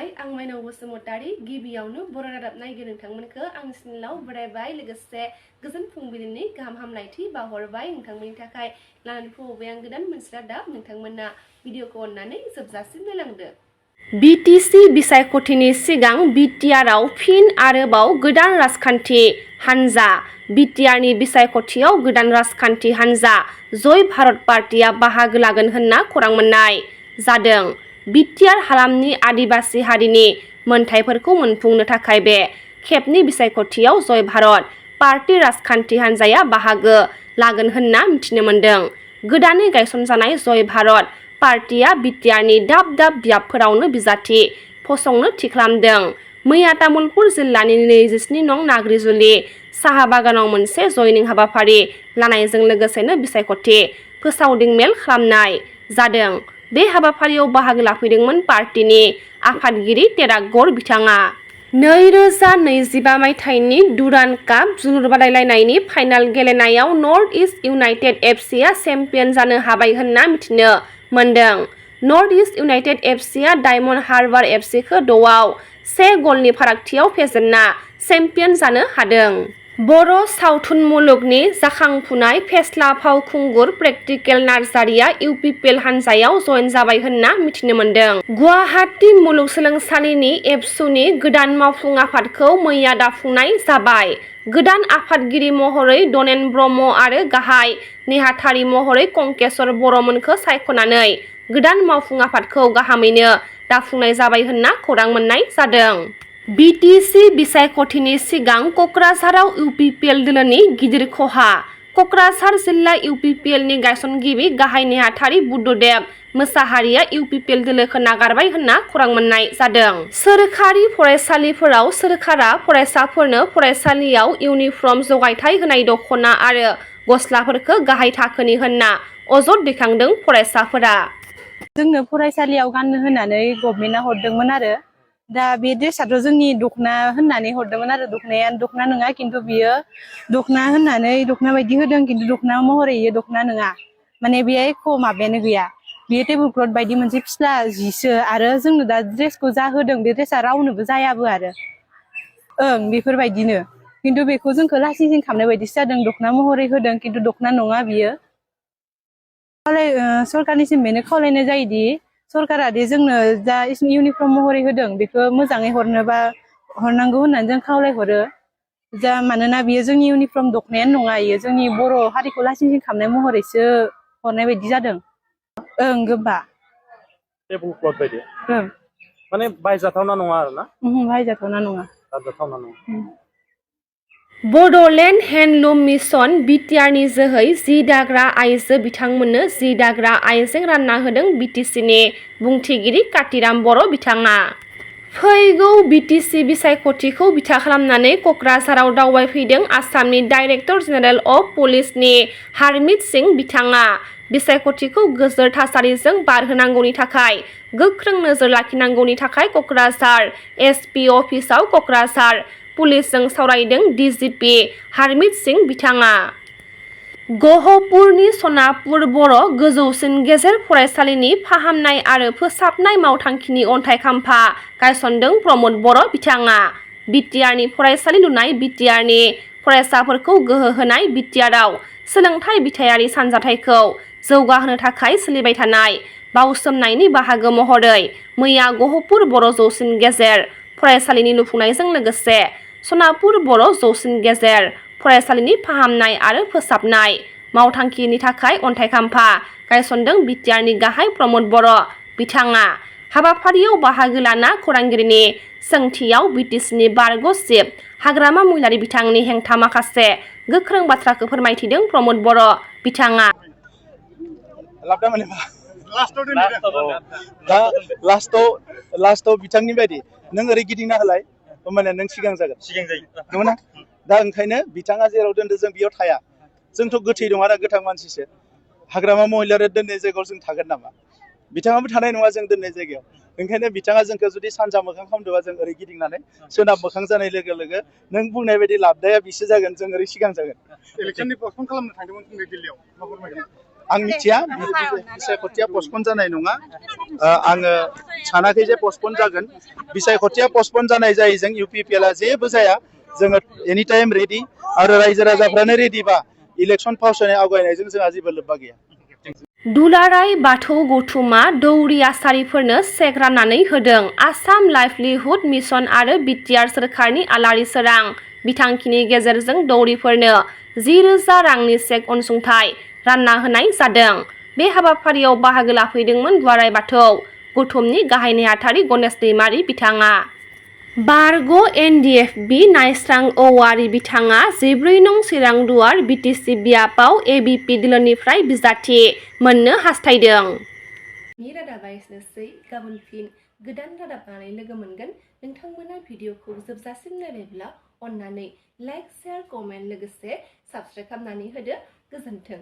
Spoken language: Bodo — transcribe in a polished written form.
खुलुमबाय आं माइनाव बसुमतारी गिबियावनो बर' रादाब नायगिरि नोंथांमोनखौ आंनि चेनेलाव बरायबाय लोगोसे गोजोन फुंबिलिनि गाहाम हामलायथि बावहरबाय नोंथांमोननि थाखाय लानानै फैबाय आं गोदान मोनसे रादाब नोंथांमोना भिडिअखौ अननानै जोबजासिम नायलांदो। बिटिसि बिसायख'थिनि सिगां बिटिआरआव फिन आरोबाव गोदान राजखान्थि हानजा बिटिआरनि बिसायख'थियाव गोदान राजखान्थि हानजा जय भारत पार्टीआ बाहागो लागोन होनना खौरां मोननाय जादों। बिटिआर हालामनि आदिबासि हारिनि मोनथायफोरखौ मोनफुंनो थाखाय बे खेबनि बिसायख'थियाव जय भारत पार्टी राजखान्थि हानजाया बाहागो लागोन होनना मिथिनो मोन्दों। गोदानै गायसनजानाय जय भारत पार्टीआ बिटिआरनि दाब दाब बियाबफोरावनो बिजाथि फसंनो थि खालामदों। मैया तामुलपुर जिल्लानि 27 नं नाग्रिजुलि साहा बागानाव मोनसे जयनिं हाबाफारि लानायजों लोगोसेनो बिसायख'थि फोसावदिं मेल खालामनाय जादों। बे हाबाफारियाव बाहागो लाफैदोंमोन पार्टीनि आफादगिरि टेरागौर बिथाङा। 2025 मायथाइनि डुरान्ड काप जोलुर बादायलायनायनि फाइनाल गेलेनायाव नर्थ इस्ट इउनाइटेड एफसीआ चेम्पियन जानो हाबाय होनना मिथिनो मोन्दों। नर्थ इस्ट इउनाइटेड एफसीआ डायमन्ड हार्बार एफसीखौ 2-1 गलनि फारागथियाव फेजेनना चेम्पियन जानो हादों। बर' सावथुन मुलुगनि जाखांफुनाय फेस्ला फावखुंगुर प्रेक्टिकेल नार्जारिया इउपिपिएल हानजायाव जयेन जाबाय होनना मिथिनो मोन्दों। गुवाहाटी मुलुगसोलोंसालिनि एबसुनि गोदान मावफुं आफादखौ मैया दाफुंनाय जाबाय। गोदान आफादगिरि महरै दनेन ब्रह्म आरो गाहाय नेहाथारि महरै कंकेश्वर बर'मोनखौ सायख'नानै गोदान मावफुं आफादखौ गाहामैनो दाफुंनाय जाबाय होनना खौरां मोननाय जादों। बिटिसि बिसायख'थिनि सिगां क'क्राझाराव इउपिपिएल दोलोनि गिदिर खहा क'क्राझार जिल्ला इउपिपिएलनि गायसनगिरि गाहाय नेहाथारि बुद्धदेब मोसाहारिया इउपिपिएल दोलोखौ नागारबाय होनना खौरां मोननाय जादों। सोरखारि फरायसालिफोराव सोरखारा फरायसाफोरनो फरायसालियाव इउनिफर्म जगायथाय होनाय दख'ना आरो गस्लाफोरखौ गाहाय थाखोनि होनना अजद दैखांदों फरायसाफोरा। जोंनो फरायसालियाव गाननो होननानै गभमेन्टआ हरदोंमोन आरो दा बे ड्रेसाथ' जोंनि दख'ना होननानै हरदोंमोन आरो दख'नाया दख'ना नङा खिन्थु बियो दख'ना होननानै दख'ना बायदि होदों खिन्थु दख'ना महरै इयो दख'ना नङा माने बेहाय एख' माबायानो गैया बेयो टेबोल क्लथ बायदि मोनसे फिस्ला जिसो आरो जोंनो दा ड्रेसखौ जा होदों बे ड्रेसा रावनोबो जायाबो आरो बेफोरबायदिनो खिन्थु बेखौ जोंखौ लासिं खालामनाय बायदिसो जादों दख'ना महरै होदों खिन्थु दख'ना नङा बियो। सरकारनिसिम बेनो खावलायनाय जायोदि सरकारा दे जोंनो दा इउनिफर्म महरै होदों बेखौ मोजाङै हरनांगौ होननानै जों खावलायहरो जा मानोना बियो जोंनि इउनिफर्म दख'नायानो नङा इयो जोंनि बर' हारिखौ लासिं खालामनाय महरैसो हरनाय बायदि जादों। गोबा टेबुल क्लथ बायदि माने बायजाथावना नङा आरोना बायजाथावना नङा बायजाथावना नङा। बड'लेण्ड हेन्डलुम मिशन बिटिआरनि जोहै जि दाग्रा आइजो बिथांमोननो जि दाग्रा आइजें रानना होदों बिटिसिनि बुंथिगिरि कातिराम बर' बिथाङा। फैगौ बिटिसि बिसायख'थिखौ बिथा खालामनानै क'क्राझाराव दावबायफैदों आसामनि डाइरेक्टर जेनेरेल अफ पुलिसनि हारमित सिं बिथाङा। बिसायख'थिखौ गोजोर थासारिजों बारहोनांगौनि थाखाय गोख्रों नोजोर लाखिनांगौनि थाखाय क'क्राझार एसपि अफिसाव क'क्राझार पुलिसजों सावरायदों डिजिपि हारमित सिं बिथाङा। गहपुरनि सनापुर बर' गोजौसिन गेजेर फरायसालिनि फाहामनाय आरो फोसाबनाय मावथांखिनि अन्थाइ खाम्फा गायसनदों प्रमद बर' बिथाङा। बिटिआरनि फरायसालि लुनाय बिटिआरनि फरायसाफोरखौ गोहो होनाय बिटिआरआव सोलोंथाइ बिथायारि सानजाथाइखौ जौगाहोनो थाखाय सोलिबाय थानाय बावसोमनायनि बाहागो महरै मैया गहपुर बर' जौसिन गेजेर फरायसालिनि लुफुंनायजों लोगोसे सनापुर बर' जौसिन गेजेर फरायसालिनि फाहामनाय आरो फोसाबनाय मावथांखिनि थाखाय अन्थाइ खाम्फा गायसनदों बिटिआरनि गाहाय प्रमद बर' बिथाङा। हाबाफारियाव बाहागो लाना खौरांगिरिनि सोंथियाव बिटिसिनि बारग' चिफ हाग्रामा महिलारि बिथांनि हेंथा माखासे गोख्रों बाथ्राखौ फोरमायथिदों प्रमद बर' बिथाङा। लास्टआव बिथांनि बायदि नों ओरै गिदिंना होलाय होमबानिया नों सिगां जागोन नंगौना दा ओंखायनो बिथाङा जेराव दोनदो जों बेयाव थाया जोंथ' गोथै दं आरो गोथां मानसिसो हाग्रामा महिलारि दोननाय जायगायाव जों थागोन नामा बिथाङाबो थानाय नङा जों दोननाय जायगायाव ओंखायनो बिथाङा जोंखौ जुदि सानजा मोखां खालामदोंबा जों ओरै गिदिंनानै सोनाब मोखां जानाय लोगो लोगो नों बुंनाय बायदि लाबदाया बिसो जागोन जों ओरै सिगां जागोन। इलेक्सननि पस्टपन खालामनो थांदोंमोन दिल्लीयाव आं मिथिया बिसायख'थिया पस्टपन जानाय नङा आङो सानाखै जे पस्टपन जागोन बिसायख'थिया पस्टपन जानाय जायै जों UPPL आ जेबो जाया जोङो एनि टाइम रेडि आरो रायजो राजाफ्रानो रेडिबा इलेक्सन फावसायनाय आवगायनायजों जोंहा जेबो लोब्बा गैया। दुलाराय बाथौ गौथुमा दौरि आसारिफोरनो चेक राननानै होदों। आसाम लाइभलिहुड मिशन आरो बिटिआर सोरखारनि आलारि सोरां बिथांखिनि गेजेरजों दौरिफोरनो 10,000 रांनि चेक अनसुंथाइ रानना होनाय जादों। बे हाबाफारियाव बाहागो लाफैदोंमोन दुलाराय बाथौ गौथुमनि गाहाय नेहाथारि गणेश दैमारि बिथाङा। बारग' NDFB नायस्रां औवारि बिथाङा 14 नं चिरां दुवार BTC बियाबाव ABP दोलोनिफ्राय बिजाथि मोननो हास्थायदों। रादाबा एसेनोसै, गाबोन फिन गोदान रादाब लानानै लोगो मोनगोन। नोंथांमोना भिडिअखौ जोबजासिम नायबायब्ला अन्नानै लाइक, शेयार, कमेन्ट लोगोसे साबस्क्राइब खालामनानै होदो। गोजोन्थों।